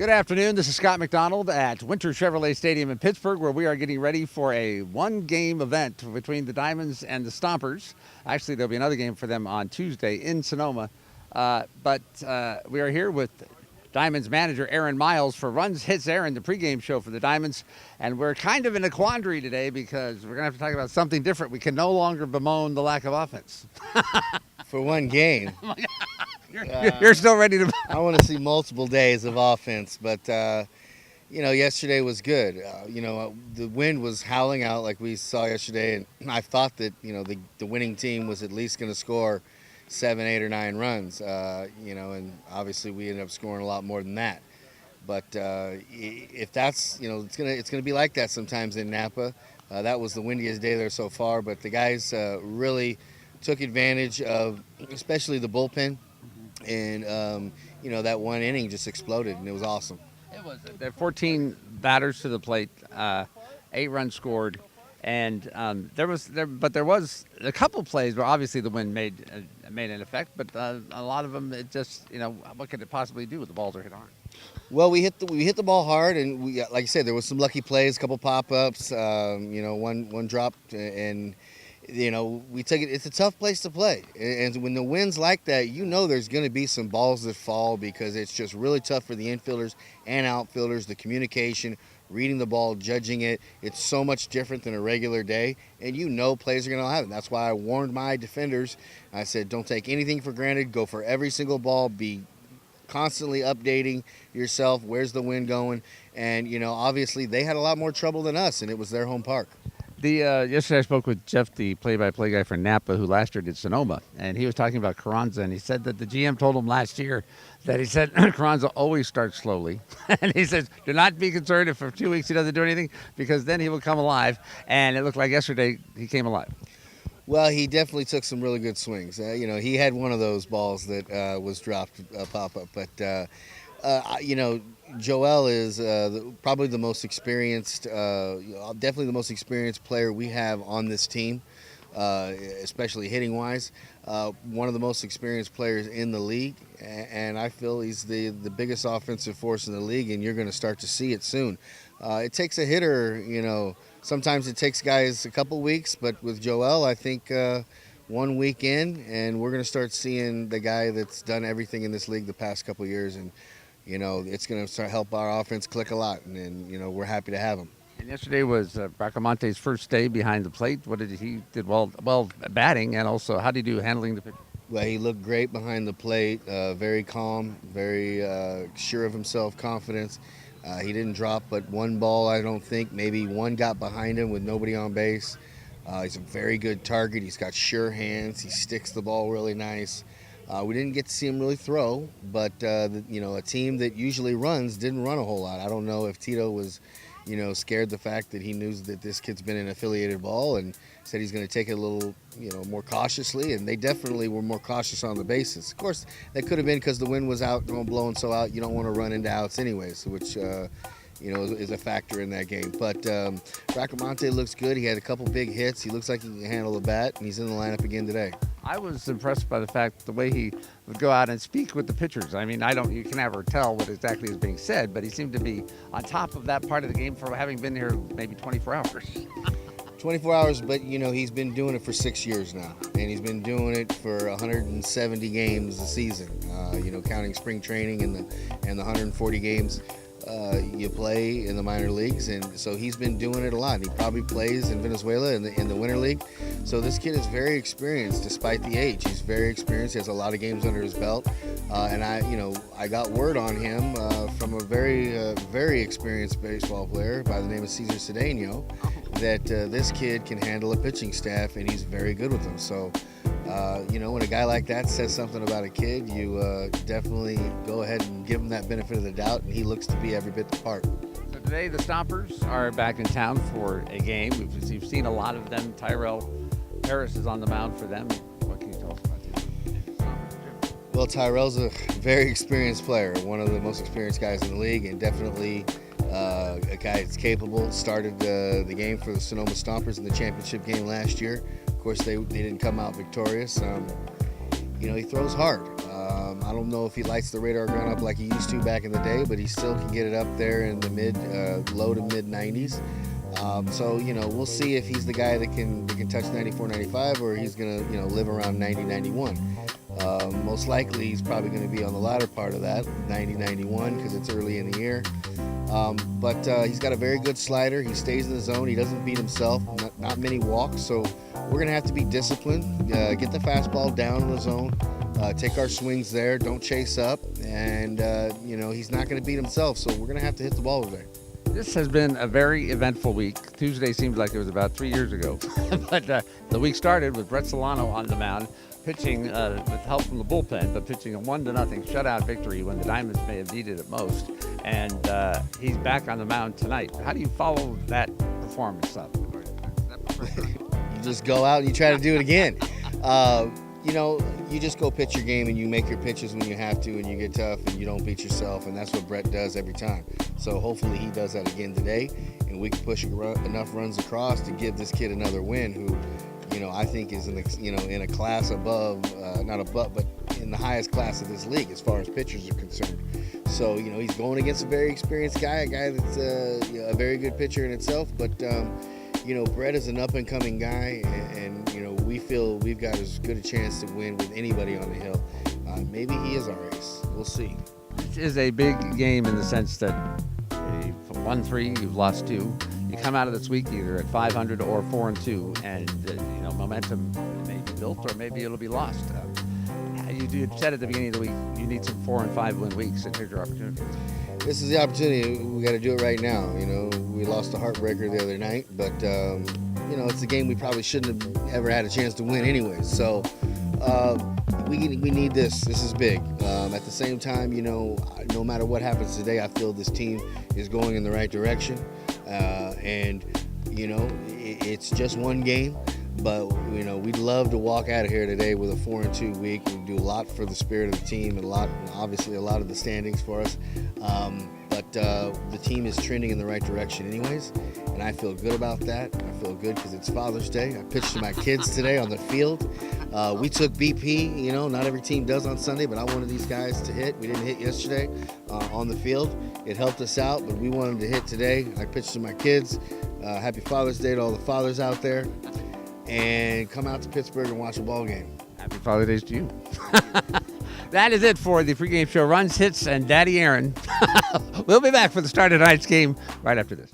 Good afternoon. This is Scott McDonald at Winter Chevrolet Stadium in Pittsburgh, where we are getting ready for a one-game event between the Diamonds and the Stompers. Actually, there'll be another game for them on Tuesday in Sonoma. But we are here with Diamonds manager Aaron Miles for Runs Hits Aaron, the pregame show for the Diamonds. And we're kind of in a quandary today because we're going to have to talk about something different. We can no longer bemoan the lack of offense. For one game. You're still ready to. I want to see multiple days of offense, but yesterday was good. The wind was howling out like we saw yesterday, and I thought that the winning team was at least going to score 7, 8, or 9 runs. And obviously we ended up scoring a lot more than that. But if that's it's gonna be like that sometimes in Napa. That was the windiest day there so far, but the guys really took advantage of, especially the bullpen. And, that one inning just exploded, and it was awesome. It was. There were 14 batters to the plate, 8 runs scored, and there was a couple plays where obviously the wind made an effect, but a lot of them, it just, what could it possibly do with the balls are hit hard? Well, we hit the ball hard, and we, like I said, there was some lucky plays, a couple pop-ups, one dropped, and we take it. It's a tough place to play, and when the wind's like that, there's going to be some balls that fall because it's just really tough for the infielders and outfielders. The communication, reading the ball, judging it, it's so much different than a regular day, and plays are going to have it. That's why I warned my defenders. I said, don't take anything for granted. Go for every single ball. Be constantly updating yourself. Where's the wind going? And obviously they had a lot more trouble than us, and it was their home park. Yesterday I spoke with Jeff, the play-by-play guy for Napa, who last year did Sonoma, and he was talking about Carranza, and he said that the GM told him last year that he said Carranza always starts slowly, and he says, do not be concerned if for 2 weeks he doesn't do anything, because then he will come alive, and it looked like yesterday he came alive. Well, he definitely took some really good swings. He had one of those balls that was dropped pop-up, but Joel is probably the most experienced, definitely the most experienced player we have on this team, especially hitting-wise. One of the most experienced players in the league, and I feel he's the biggest offensive force in the league, and you're going to start to see it soon. It takes a hitter, sometimes it takes guys a couple weeks, but with Joel, I think 1 week in, and we're going to start seeing the guy that's done everything in this league the past couple years, and it's going to start help our offense click a lot, and we're happy to have him. And yesterday was Bracamonte's first day behind the plate. What did he did well batting, and also how did he do handling the pitch? Well, he looked great behind the plate, very calm, very sure of himself, confidence. He didn't drop but one ball, I don't think. Maybe one got behind him with nobody on base. He's a very good target. He's got sure hands. He sticks the ball really nice. We didn't get to see him really throw, but a team that usually runs didn't run a whole lot. I don't know if Tito was, scared the fact that he knew that this kid's been in affiliated ball and said he's going to take it a little, more cautiously, and they definitely were more cautious on the bases. Of course, that could have been because the wind was out, blowing so out, you don't want to run into outs anyways, which is a factor in that game. But Bracamonte looks good. He had a couple big hits. He looks like he can handle the bat, and he's in the lineup again today. I was impressed by the fact the way he would go out and speak with the pitchers. I mean, you can never tell what exactly is being said, but he seemed to be on top of that part of the game for having been here maybe 24 hours. 24 hours, but he's been doing it for 6 years now, and he's been doing it for 170 games a season. Counting spring training and the 140 games you play in the minor leagues, and so he's been doing it a lot. He probably plays in Venezuela in the winter league. So this kid is very experienced despite the age. He's very experienced. He has a lot of games under his belt, and I got word on him from a very experienced baseball player by the name of Cesar Cedeno that this kid can handle a pitching staff, and he's very good with them. So when a guy like that says something about a kid, you definitely go ahead and give him that benefit of the doubt, and he looks to be every bit the part. So today the Stompers are back in town for a game. We've seen a lot of them. Tyrell Harris is on the mound for them. What can you tell us about this? Well, Tyrell's a very experienced player, one of the most experienced guys in the league, and definitely a guy that's capable. Started the game for the Sonoma Stompers in the championship game last year. Of course, they didn't come out victorious. He throws hard. I don't know if he lights the radar gun up like he used to back in the day, but he still can get it up there in the low to mid 90s. So we'll see if he's the guy that can touch 94, 95, or he's gonna live around 90, 91. Most likely he's probably going to be on the latter part of that, 90, 91, because it's early in the year. But he's got a very good slider. He stays in the zone. He doesn't beat himself. Not many walks. So we're going to have to be disciplined. Get the fastball down in the zone. Take our swings there. Don't chase up. And, he's not going to beat himself. So we're going to have to hit the ball today. This has been a very eventful week. Tuesday seems like it was about 3 years ago. But the week started with Brett Solano on the mound, pitching with help from the bullpen, but pitching a 1-0 shutout victory when the Diamonds may have needed it most. And he's back on the mound tonight. How do you follow that performance up? You just go out and you try to do it again. You just go pitch your game and you make your pitches when you have to, and you get tough and you don't beat yourself, and that's what Brett does every time. So hopefully he does that again today, and we can push enough runs across to give this kid another win, who I think is in a class above, not above, but in the highest class of this league as far as pitchers are concerned. So he's going against a very experienced guy, a guy that's a very good pitcher in itself. But Brett is an up and coming guy, and we feel we've got as good a chance to win with anybody on the hill. Maybe he is our ace. We'll see. This is a big game in the sense that you've won 3, you've lost 2. You come out of this week either at 500 or 4-2, and momentum may be built or maybe it'll be lost. You said at the beginning of the week you need some 4 and 5 win weeks, and here's your opportunity. This is the opportunity. We got to do it right now. We lost a heartbreaker the other night, but it's a game we probably shouldn't have ever had a chance to win anyway. So we need this. This is big. At the same time, no matter what happens today, I feel this team is going in the right direction. It's just one game, but we'd love to walk out of here today with a 4-2 week. We do a lot for the spirit of the team, and obviously a lot of the standings for us. But the team is trending in the right direction anyways, and I feel good about that. I feel good because it's Father's Day. I pitched to my kids today on the field. We took BP, not every team does on Sunday, but I wanted these guys to hit. We didn't hit yesterday on the field. It helped us out, but we wanted to hit today. I pitched to my kids. Happy Father's Day to all the fathers out there. And come out to Pittsburgh and watch a ball game. Happy Father's Day to you. That is it for the pregame show. Runs, hits, and Daddy Aaron. We'll be back for the start of tonight's game right after this.